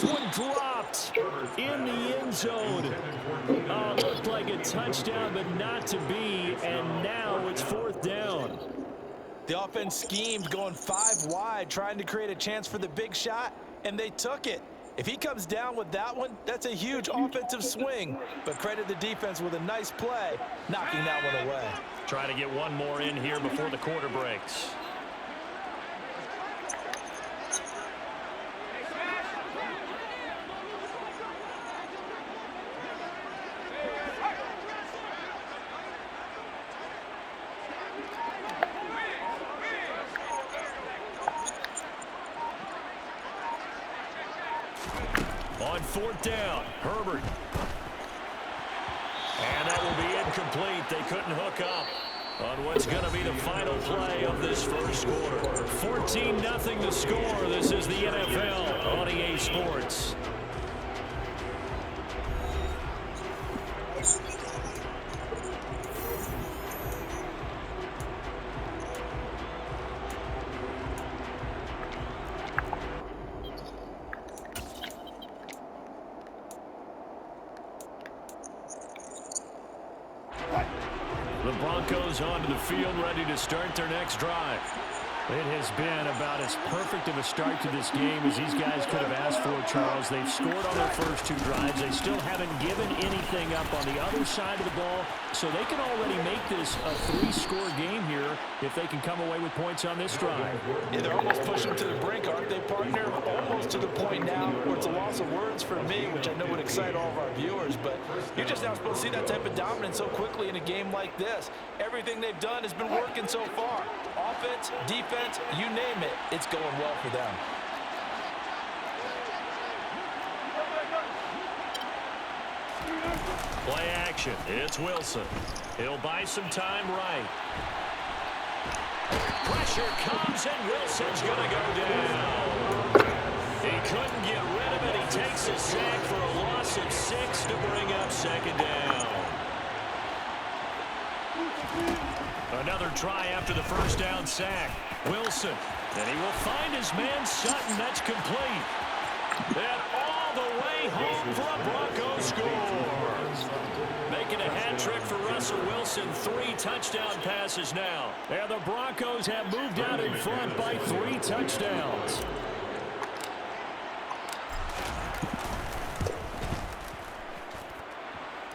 One dropped in the end zone. Oh, looked like a touchdown, but not to be, and now it's fourth down. The offense schemed going 5 wide, trying to create a chance for the big shot, and they took it. If he comes down with that one, that's a huge offensive swing. But credit the defense with a nice play, knocking that one away. Try to get one more in here before the quarter breaks. On fourth down, Herbert. And that will be incomplete. They couldn't hook up on what's going to be the final play of this first quarter. 14-0 the score. This is the NFL on EA Sports. The Broncos onto the field, ready to start their next drive. It has been about as perfect of a start to this game as these guys could have asked for, Charles. They've scored on their first 2 drives. They still haven't given anything up on the other side of the ball, so they can already make this a 3-score game here if they can come away with points on this drive. Yeah, they're almost pushing to the brink, aren't they, partner? Almost to the point now where it's a loss of words for me, which I know would excite all of our viewers, but you're just not supposed to see that type of dominance so quickly in a game like this. Everything they've done has been working so far. Offense, defense, you name it, it's going well for them. Play action. It's Wilson. He'll buy some time right. Pressure comes, and Wilson's going to go down. He couldn't get rid of it. He takes a sack for a loss of 6 to bring up second down. Another try after the first down sack. Wilson, and he will find his man Sutton. That's complete. And all the way home for a Broncos score. Making a hat trick for Russell Wilson. 3 touchdown passes now. And the Broncos have moved out in front by 3 touchdowns.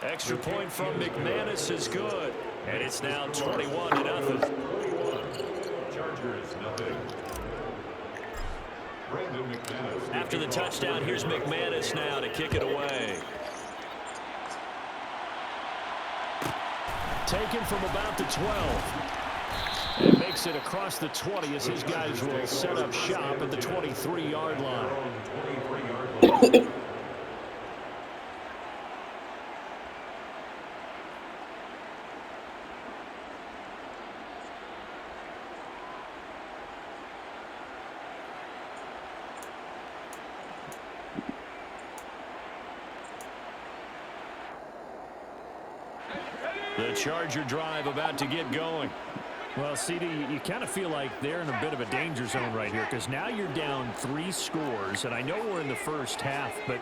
Extra point from McManus is good. And it's now 21-0. Chargers, nothing. After the touchdown, here's McManus now to kick it away. Taken from about the 12. And makes it across the 20 as his guys will set up shop at the 23-yard line. The Charger drive about to get going. Well, CD, you kind of feel like they're in a bit of a danger zone right here because now you're down 3 scores, and I know we're in the first half, but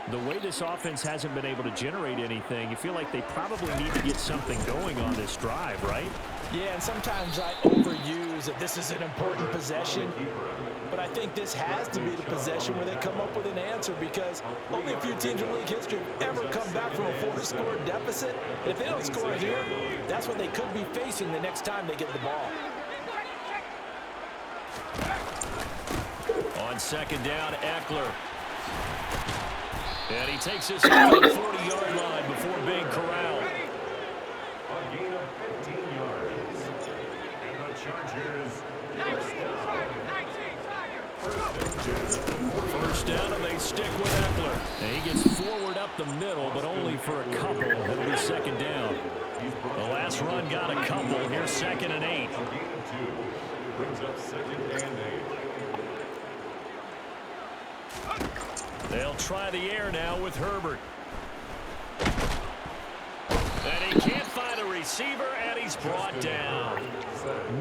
the way this offense hasn't been able to generate anything, you feel like they probably need to get something going on this drive, right? Yeah, and sometimes I overuse that this is an important possession, but I think this has to be the possession where they come up with an answer because only a few teams in league history have ever come back from a 4-score deficit. And if they don't score here, that's what they could be facing the next time they get the ball. On second down, Eckler. And he takes this out to the 40-yard line before being corralled. A gain of 15 yards. And the Chargers. First down, and they stick with Eckler. And he gets forward up the middle, but only for a couple. It'll be second down. The last run got a couple. Here's 2nd and 8. A gain of 2. Brings up 2nd and 8. They'll try the air now with Herbert. And he can't find a receiver, and he's brought down.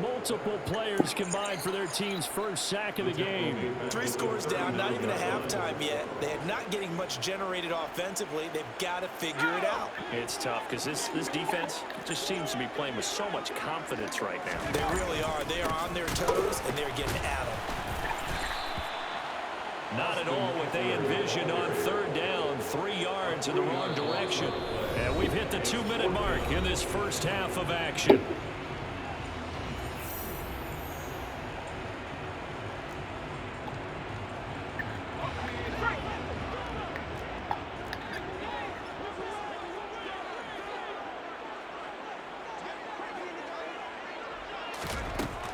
Multiple players combined for their team's first sack of the game. 3 scores down, not even a halftime yet. They're not getting much generated offensively. They've got to figure it out. It's tough because this defense just seems to be playing with so much confidence right now. They really are. They are on their toes, and they're getting at them. Not at all what they envisioned on 3rd down, 3 yards in the wrong direction. And we've hit the 2-minute mark in this first half of action.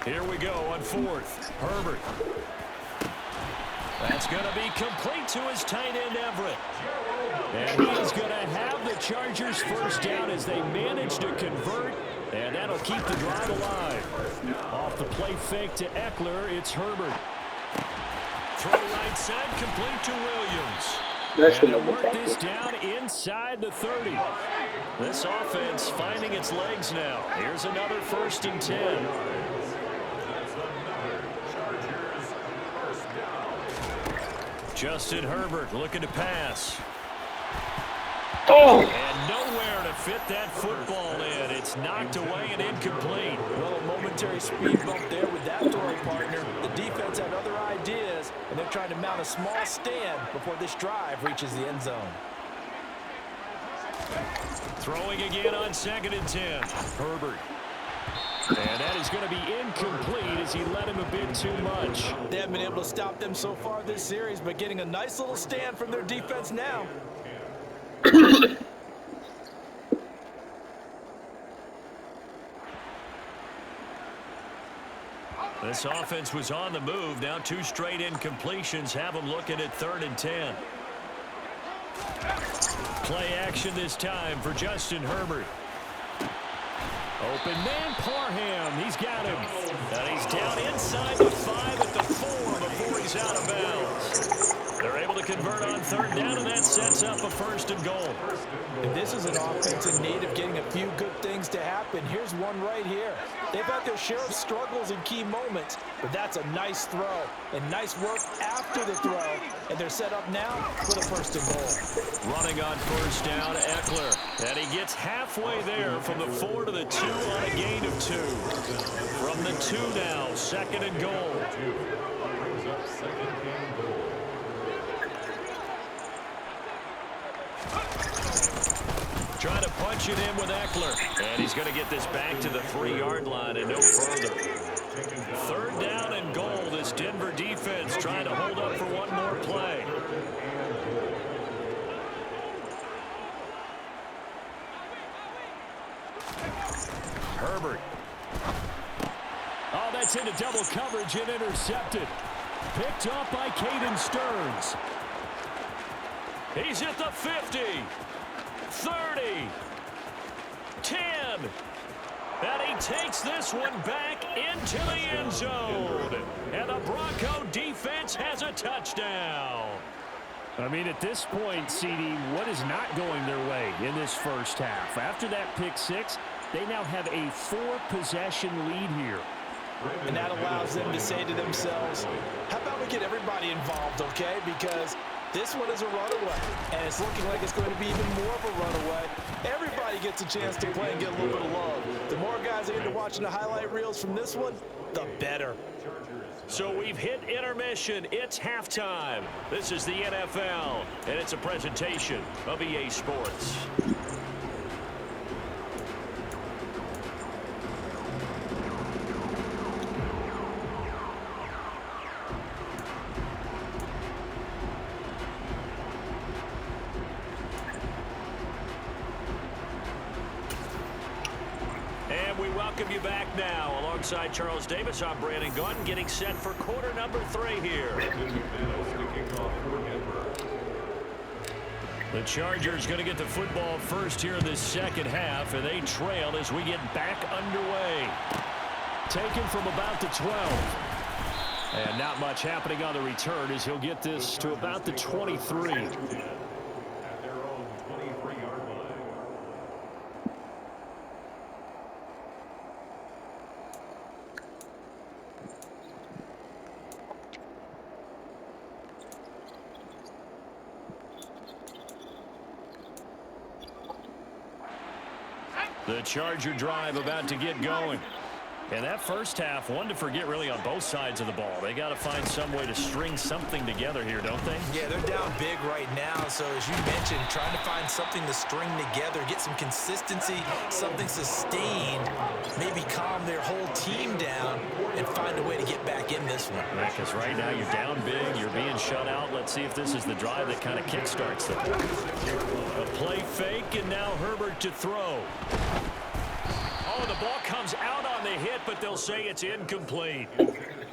Here we go on 4th. Herbert. That's going to be complete to his tight end, Everett. And he is going to have the Chargers first down as they manage to convert. And that'll keep the drive alive. Off the play fake to Eckler, it's Herbert. Throw right side, complete to Williams. And they'll work this down inside the 30. This offense finding its legs now. Here's another 1st and 10. Justin Herbert looking to pass. Oh! And nowhere to fit that football in. It's knocked away and incomplete. Well, a momentary speed bump there with that throwing partner. The defense had other ideas, and they're trying to mount a small stand before this drive reaches the end zone. Throwing again on 2nd and 10. Herbert. And that is going to be incomplete as he led him a bit too much. They haven't been able to stop them so far this series, but getting a nice little stand from their defense now. This offense was on the move. Now 2 straight incompletions have them looking at 3rd and 10. Play action this time for Justin Herbert. Open man, Parham. He's got him. And he's down inside the 5 at the 4 before he's out of bounds. They're able to convert on 3rd down, and that sets up a 1st and goal. And this is an offense in need of getting a few good things to happen. Here's one right here. They've had their share of struggles in key moments, but that's a nice throw and nice work after the throw. And they're set up now for the 1st and goal. Running on 1st down, Eckler. And he gets halfway there from the 4 to the 2 on a gain of 2. From the 2 now, 2nd and goal. Trying to punch it in with Eckler. And he's going to get this back to the 3-yard line and no further. 3rd down and goal. This Denver defense trying to hold up for one more play. Herbert. Oh, that's into double coverage and intercepted. Picked up by Caden Stearns. He's at the 50. 30, 10, and he takes this one back into the end zone. And the Bronco defense has a touchdown. I mean, at this point, CD, what is not going their way in this first half? After that pick 6, they now have a 4-possession lead here. And that allows them to say to themselves, how about we get everybody involved, okay? Because this one is a runaway, and it's looking like it's going to be even more of a runaway. Everybody gets a chance to play and get a little bit of love. The more guys that get to watching the highlight reels from this one, the better. So we've hit intermission. It's halftime. This is the NFL, and it's a presentation of EA Sports. Welcome you back now. Alongside Charles Davis, I'm Brandon Gunn, getting set for quarter number 3 here. The Chargers going to get the football first here in this second half, and they trail as we get back underway. Taken from about the 12. And not much happening on the return as he'll get this to about the 23. The Charger drive about to get going. And that first half, one to forget really on both sides of the ball. They got to find some way to string something together here, don't they? Yeah, they're down big right now. So as you mentioned, trying to find something to string together, get some consistency, something sustained, maybe calm their whole team down and find a way to get back in this one. Yeah, because right now you're down big, you're being shut out. Let's see if this is the drive that kind of kickstarts them. A play fake, and now Herbert to throw. Oh, the ball comes out on the hit, but they'll say it's incomplete.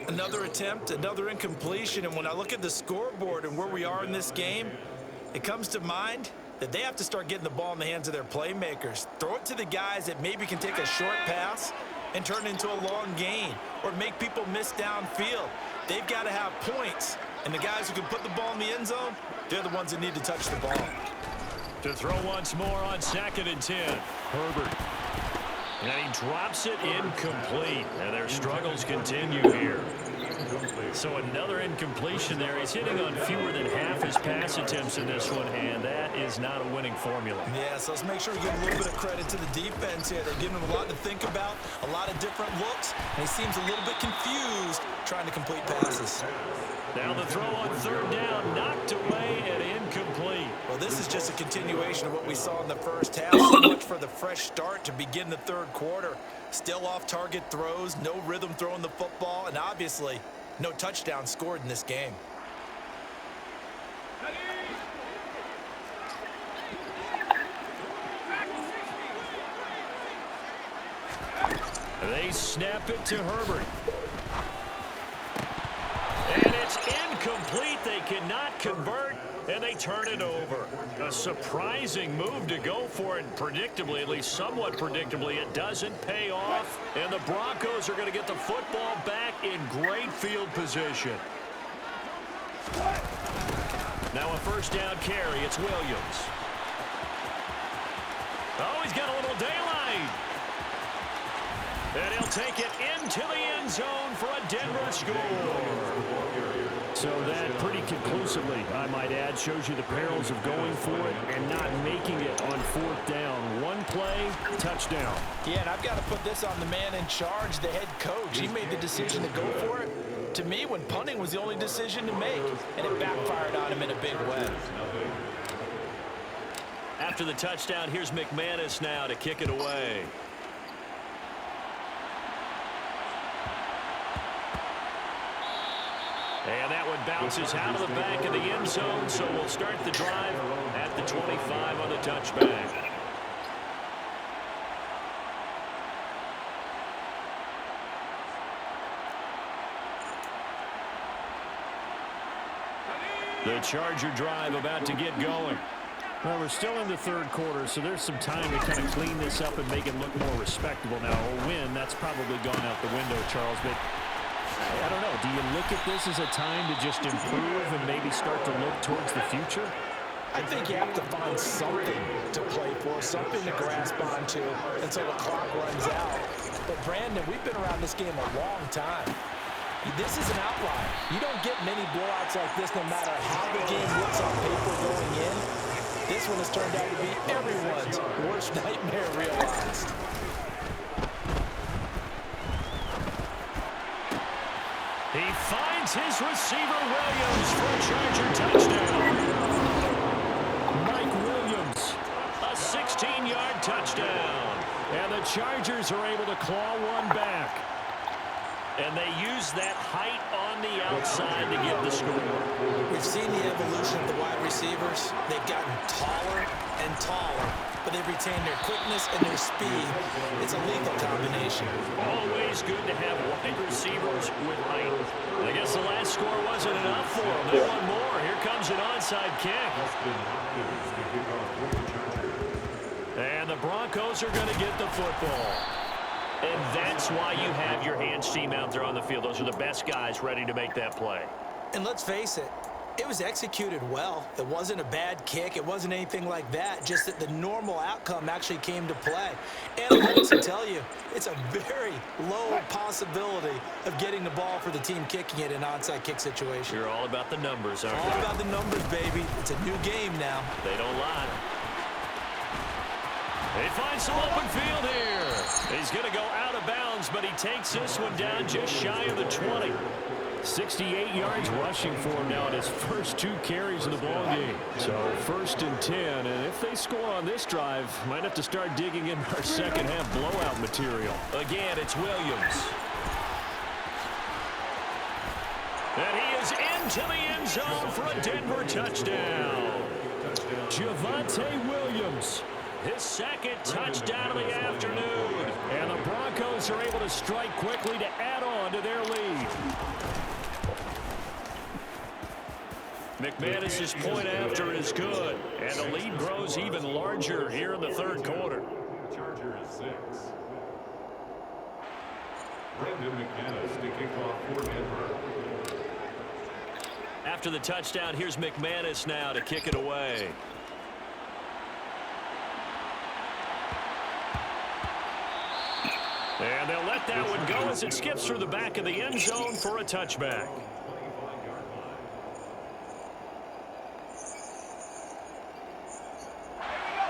Another attempt, another incompletion, and when I look at the scoreboard and where we are in this game, it comes to mind that they have to start getting the ball in the hands of their playmakers. Throw it to the guys that maybe can take a short pass and turn it into a long gain or make people miss downfield. They've got to have points, and the guys who can put the ball in the end zone, they're the ones that need to touch the ball. To throw once more on 2nd and 10. Herbert. And he drops it incomplete. And their struggles continue here. So another incompletion there. He's hitting on fewer than half his pass attempts in this one, and that is not a winning formula. Yeah, so let's make sure we give a little bit of credit to the defense here. They're giving him a lot to think about, a lot of different looks, and he seems a little bit confused trying to complete passes. Now the throw on 3rd down, knocked away and incomplete. Well, this is just a continuation of what we saw in the first half. So much for the fresh start to begin the 3rd quarter. Still off-target throws, no rhythm throwing the football, and obviously no touchdown scored in this game. They snap it to Herbert. And it's incomplete. They cannot convert, and they turn it over. A surprising move to go for it. Predictably, at least somewhat predictably, it doesn't pay off. And the Broncos are going to get the football back in great field position. Now a 1st down carry. It's Williams. Oh, he's got a little daylight. And he'll take it into the end zone for a Denver score. So that pretty conclusively, I might add, shows you the perils of going for it and not making it on 4th down. One play, touchdown. Yeah, and I've got to put this on the man in charge, the head coach. He made the decision to go for it. To me, when punting was the only decision to make, and it backfired on him in a big way. After the touchdown, here's McManus now to kick it away. And that one bounces out of the back of the end zone, so we'll start the drive at the 25 on the touchback. The Charger drive about to get going. Well, we're still in the 3rd quarter, so there's some time to kind of clean this up and make it look more respectable. Now, a win, that's probably gone out the window, Charles, but I don't know. Do you look at this as a time to just improve and maybe start to look towards the future? I think you have to find something to play for, something to grasp onto until the clock runs out. But, Brandon, we've been around this game a long time. This is an outlier. You don't get many blowouts like this no matter how the game looks on paper going in. This one has turned out to be everyone's worst nightmare realized. He finds his receiver, Williams, for a Charger touchdown. Mike Williams, a 16-yard touchdown. And the Chargers are able to claw one back. And they use that height on the outside to get the score. We've seen the evolution of the wide receivers. They've gotten taller and taller, but they've retained their quickness and their speed. It's a lethal combination. Always good to have wide receivers with height. I guess the last score wasn't enough for them. They want more. Here comes an onside kick. And the Broncos are going to get the football. And that's why you have your hands team out there on the field. Those are the best guys ready to make that play. And let's face it, it was executed well. It wasn't a bad kick. It wasn't anything like that. Just that the normal outcome actually came to play. Analytics will tell you it's a very low possibility of getting the ball for the team kicking it in an onside kick situation. You're all about the numbers, aren't you? All about the numbers, baby. It's a new game now. They don't lie. He finds some open field here. He's going to go out of bounds, but he takes this one down just shy of the 20. 68 yards rushing for him now in his first 2 carries in the ball game. So 1st and 10, and if they score on this drive, might have to start digging in our second half blowout material. Again, it's Williams. And he is into the end zone for a Denver touchdown. Javonte Williams, his 2nd touchdown of the afternoon. And the Broncos are able to strike quickly to add on to their lead. McManus's point after is good, and the lead grows even larger here in the 3rd quarter. Charger is 6. Brendan McManus to kick off for Denver. After the touchdown, here's McManus now to kick it away. And they'll let that one go as it skips through the back of the end zone for a touchback.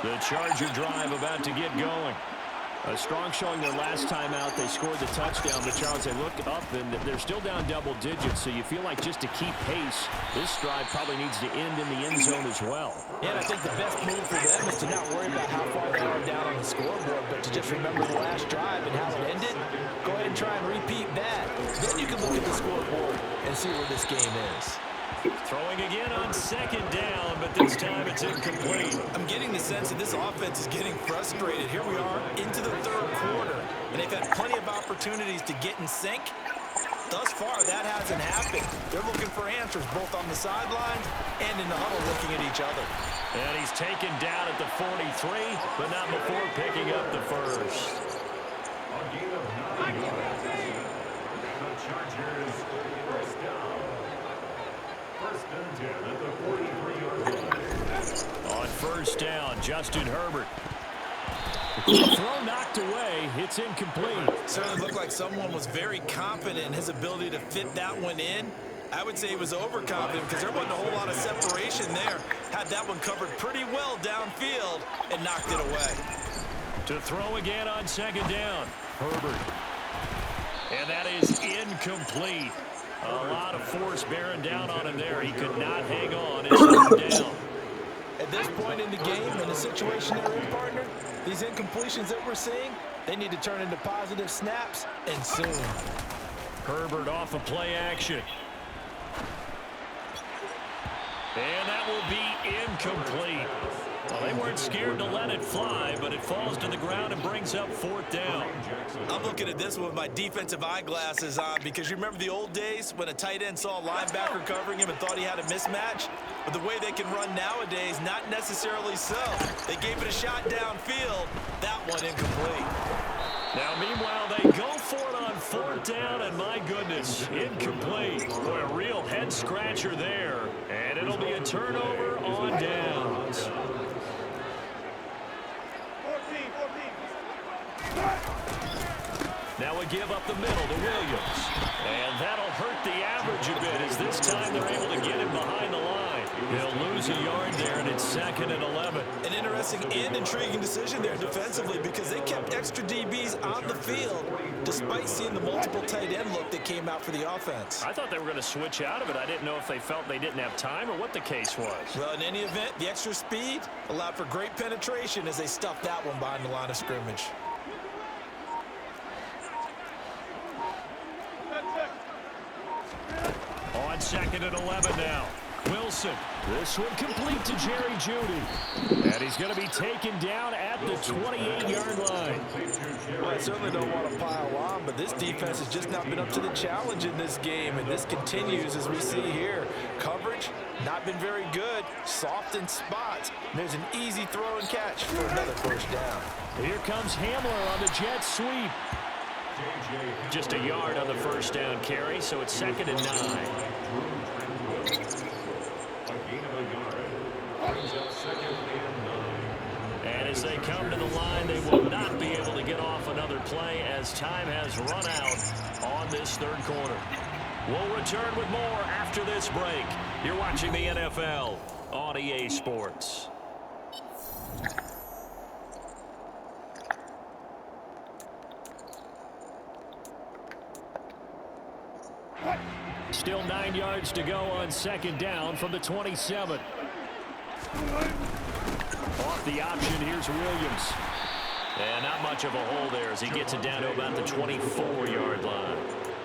The Charger drive about to get going. A strong showing their last time out. They scored the touchdown, but Charles, they look up and they're still down double digits, so you feel like just to keep pace, this drive probably needs to end in the end zone as well. Yeah, and I think the best move for them is to not worry about how far they are down on the scoreboard, but to just remember the last drive and how it ended. Go ahead and try and repeat that. Then you can look at the scoreboard and see where this game is. Throwing again on 2nd down, but this time it's incomplete. I'm getting the sense that this offense is getting frustrated. Here we are into the 3rd quarter, and they've had plenty of opportunities to get in sync. Thus far, that hasn't happened. They're looking for answers both on the sidelines and in the huddle looking at each other. And he's taken down at the 43, but not before picking up the 1st. A gain of 9 yards. The Chargers first down. 1st and 10 at the 43-yard line. On 1st down, Justin Herbert. Throw knocked away. It's incomplete. Certainly looked like someone was very confident in his ability to fit that one in. I would say he was overconfident because there wasn't a whole lot of separation there. Had that one covered pretty well downfield and knocked it away. To throw again on 2nd down, Herbert. And that is incomplete. A lot of force bearing down on him there. He could not hang on. It's down. At this point in the game, in the situation they're in, partner, these incompletions that we're seeing, they need to turn into positive snaps, and soon. Herbert off of play action. And that will be incomplete. Well, they weren't scared to let it fly, but it falls to the ground and brings up 4th down. I'm looking at this one with my defensive eyeglasses on because you remember the old days when a tight end saw a linebacker covering him and thought he had a mismatch? But the way they can run nowadays, not necessarily so. They gave it a shot downfield. That one incomplete. Now, meanwhile, they go for it on 4th down, and my goodness, incomplete. Boy, a real head-scratcher there, and it'll be a turnover on downs. Now we give up the middle to Williams. And that'll hurt the average a bit as this time they're able to get him behind the line. He'll lose a yard there, and it's 2nd and 11. An interesting and intriguing decision there defensively because they kept extra DBs on the field despite seeing the multiple tight end look that came out for the offense. I thought they were going to switch out of it. I didn't know if they felt they didn't have time or what the case was. Well, in any event, the extra speed allowed for great penetration as they stuffed that one behind the line of scrimmage. On 2nd and 11 now. Wilson. This one complete to Jerry Jeudy. And he's going to be taken down at the 28-yard line. Well, I certainly don't want to pile on, but this defense has just not been up to the challenge in this game, and this continues as we see here. Coverage, not been very good. Soft in spots. There's an easy throw and catch for another 1st down. Here comes Hamler on the jet sweep. Just a yard on the 1st down carry, so it's 2nd and 9. And as they come to the line, they will not be able to get off another play as time has run out on this 3rd quarter. We'll return with more after this break. You're watching the NFL on EA Sports. Still 9 yards to go on second down from the 27. Off the option, here's Williams. And not much of a hole there as he gets it down to about the 24-yard line.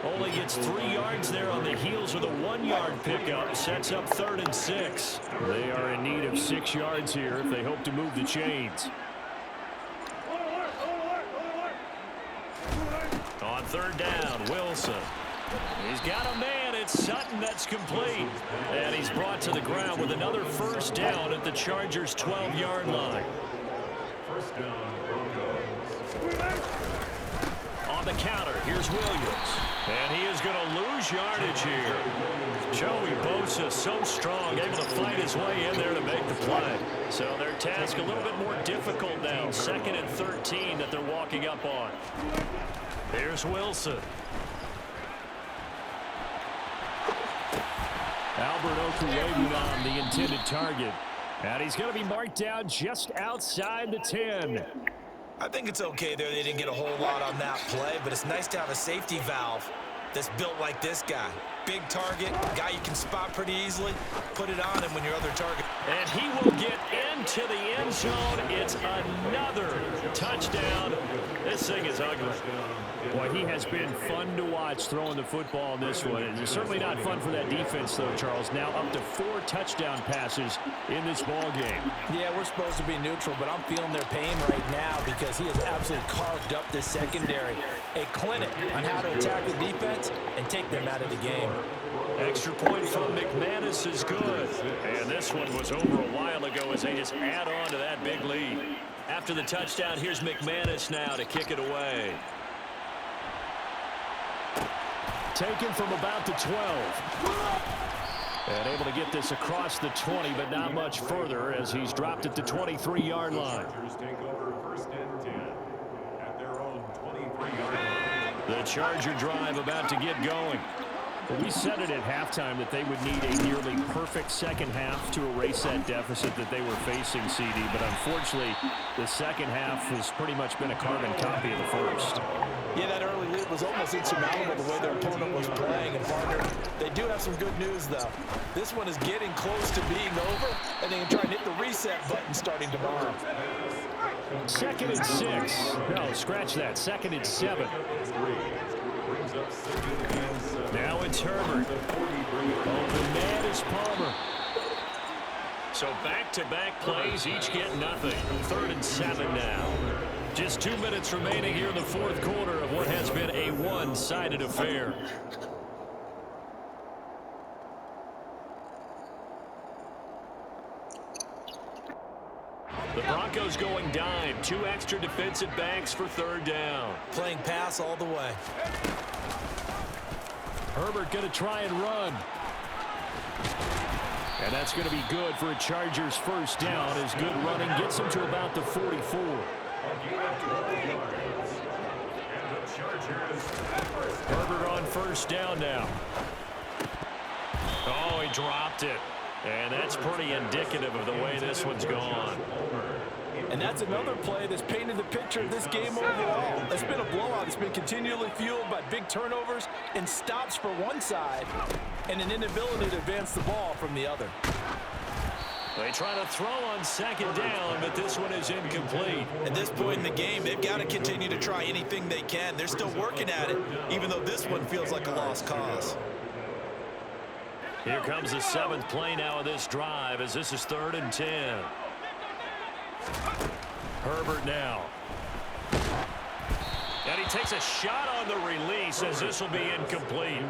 Only gets 3 yards there on the heels of the 1-yard pickup. Sets up 3rd and 6. They are in need of 6 yards here if they hope to move the chains. On 3rd down, Wilson. He's got a man. It's Sutton that's complete. And he's brought to the ground with another first down at the Chargers' 12-yard line. First down, Broncos. On the counter, here's Williams. And he is going to lose yardage here. Joey Bosa so strong, able to fight his way in there to make the play. So their task a little bit more difficult now. 2nd and 13 that they're walking up on. Here's Wilson. Albert Okwuegbunam on the intended target. And he's going to be marked down just outside the 10. I think it's okay there. They didn't get a whole lot on that play, but it's nice to have a safety valve that's built like this guy. Big target, guy you can spot pretty easily. Put it on him when your other target. And he will get into the end zone. It's another touchdown. This thing is ugly. Boy, he has been fun to watch throwing the football in this one. It's certainly not fun for that defense, though, Charles. Now up to 4 touchdown passes in this ball game. Yeah, we're supposed to be neutral, but I'm feeling their pain right now because he has absolutely carved up this secondary. A clinic on how to attack the defense and take them out of the game. Extra point from McManus is good. And this one was over a while ago as they just add on to that big lead. After the touchdown, here's McManus now to kick it away. Taken from about the 12. And able to get this across the 20, but not much further as he's dropped at the 23-yard line. Chargers take over 1st and 10 at their own 23-yard line. The Charger drive about to get going. We said it at halftime that they would need a nearly perfect second half to erase that deficit that they were facing, CD. But unfortunately, the second half has pretty much been a carbon copy of the first. Yeah, that early lead was almost insurmountable the way their opponent was playing. And, partner, they do have some good news, though. This one is getting close to being over, and they can try and hit the reset button starting tomorrow. 2nd and 6. No, scratch that. 2nd and 7. Now it's Herbert. Open man is Palmer. So back-to-back plays, each get nothing. 3rd and 7 now. Just 2 minutes remaining here in the 4th quarter of what has been a one-sided affair. The Broncos going dime. 2 extra defensive backs for 3rd down. Playing pass all the way. Herbert going to try and run. And that's going to be good for a Chargers first down as good running gets him to about the 44. Herbert on first down now. Oh, he dropped it. And that's pretty indicative of the way this one's gone. And that's another play that's painted the picture of this game overall. It's been a blowout. It's been continually fueled by big turnovers and stops for one side and an inability to advance the ball from the other. They try to throw on 2nd down, but this one is incomplete. At this point in the game, they've got to continue to try anything they can. They're still working at it, even though this one feels like a lost cause. Here comes the 7th play now of this drive as this is 3rd and 10. Herbert now. And he takes a shot on the release as this will be incomplete.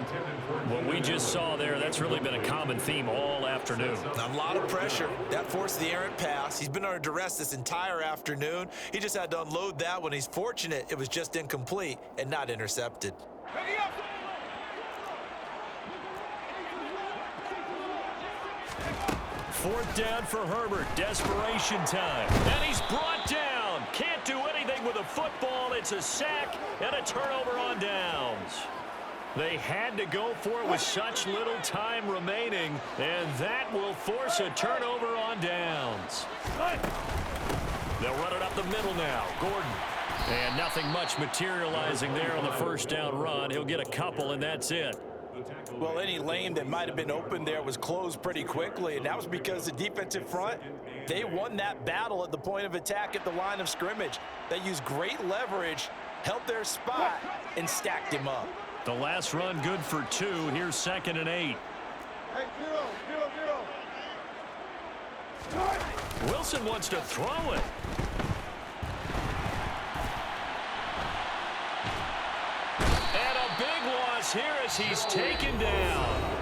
What we just saw there, that's really been a common theme all afternoon. A lot of pressure. That forced the errant pass. He's been under duress this entire afternoon. He just had to unload that one. He's fortunate it was just incomplete and not intercepted. 4th down for Herbert. Desperation time. And he's brought down. Can't do anything with a football. It's a sack and a turnover on downs. They had to go for it with such little time remaining, and that will force a turnover on downs. They'll run it up the middle now. Gordon. And nothing much materializing there on the first down run. He'll get a couple, and that's it. Well, any lane that might have been open there was closed pretty quickly, and that was because the defensive front, they won that battle at the point of attack at the line of scrimmage. They used great leverage, held their spot, and stacked him up. The last run good for 2. Here's 2nd and 8. Wilson wants to throw it. And a big loss here as he's taken down.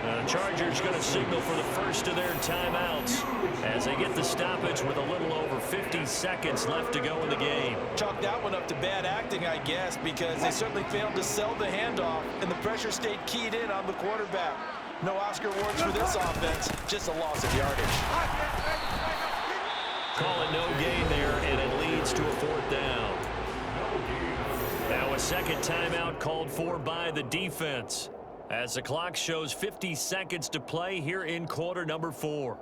The Chargers going to signal for the first of their timeouts as they get the stoppage with a little over 50 seconds left to go in the game. Chalk that one up to bad acting, I guess, because they certainly failed to sell the handoff, and the pressure stayed keyed in on the quarterback. No Oscar awards for this offense, just a loss of yardage. Call it no gain there, and it leads to a 4th down. Now a second timeout called for by the defense as the clock shows 50 seconds to play here in quarter number 4.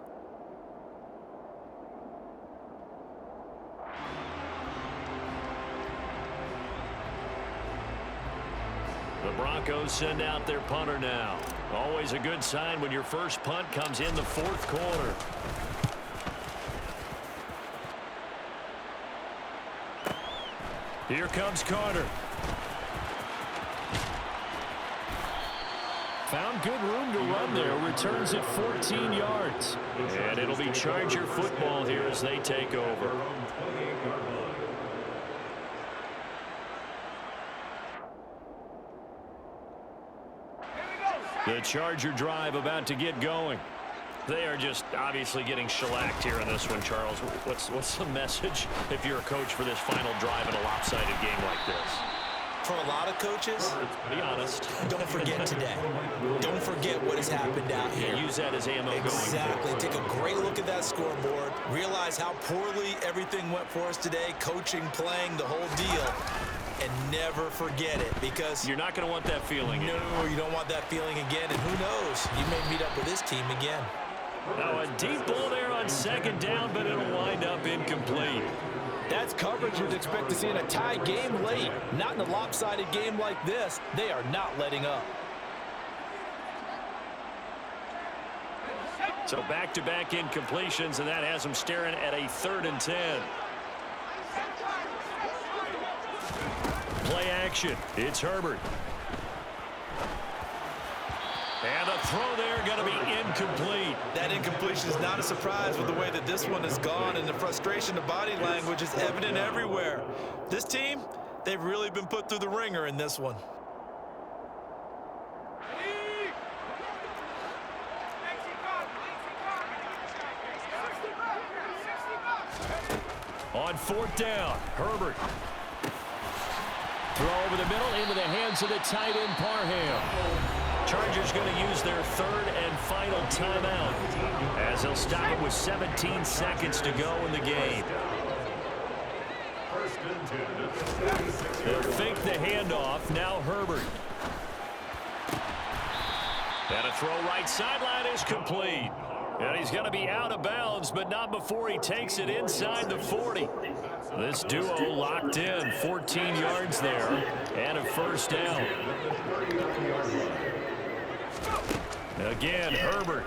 The Broncos send out their punter now. Always a good sign when your first punt comes in the 4th quarter. Here comes Carter. Found good room to run there. Returns it 14 yards. And it'll be Charger football here as they take over. The Charger drive about to get going. They are just obviously getting shellacked here in this one, Charles. What's the message if you're a coach for this final drive in a lopsided game like this? For a lot of coaches, be honest. Don't forget today. Don't forget what has happened out here. Use that as ammo going. Exactly. Take a great look at that scoreboard. Realize how poorly everything went for us today. Coaching, playing, the whole deal. And never forget it, because you're not going to want that feeling. No, you don't want that feeling again. And who knows? You may meet up with this team again. Now a deep ball there on 2nd down, but it'll wind up incomplete. That's coverage you'd expect to see in a tie game late. Not in a lopsided game like this. They are not letting up. So back-to-back incompletions, and that has them staring at a 3rd and 10. Play action. It's Herbert. And a throw there going to be incomplete. That incompletion is not a surprise with the way that this one has gone, and the frustration of body language is evident everywhere. This team, they've really been put through the ringer in this one. On 4th down, Herbert. Throw over the middle into the hands of the tight end, Parham. Chargers going to use their 3rd and final timeout as they'll stop it with 17 seconds to go in the game. They'll fake the handoff. Now Herbert. And a throw right sideline is complete. And he's going to be out of bounds, but not before he takes it inside the 40. This duo locked in, 14 yards there, and a 1st down. Again, Herbert.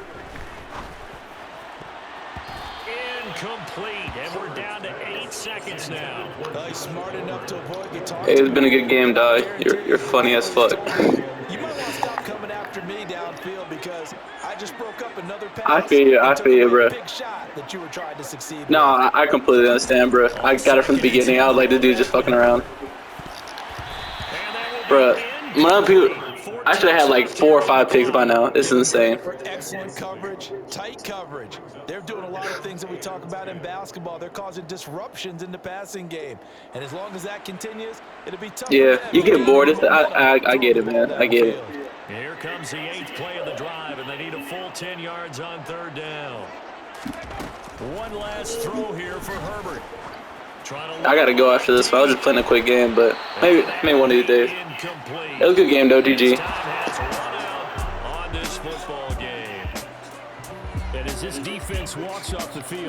Incomplete, and we're down to 8 seconds now. He's smart enough to avoid the target. Hey, it's been a good game, dog. You're funny as fuck. You might want to stop coming after me downfield because I just broke up another pass. I feel you, bro. Big shot that you were trying to succeed. No, I completely understand, bro. I got it from the beginning. I was like, the dude just fucking around. Bro, when other people, I should have had like 4 or 5 picks by now. This is insane. Excellent coverage, tight coverage. They're doing a lot of things that we talk about in basketball. They're causing disruptions in the passing game. And as long as that continues, it'll be tough. Yeah, you get bored. I get it, man. I get it. Here comes the 8th play of the drive, and they need a full 10 yards on 3rd down. One last throw here for Herbert. I got to go after this. I was just playing a quick game, but maybe one of these days. It was a good game, though, GG. On this football game. And as this defense walks off the field,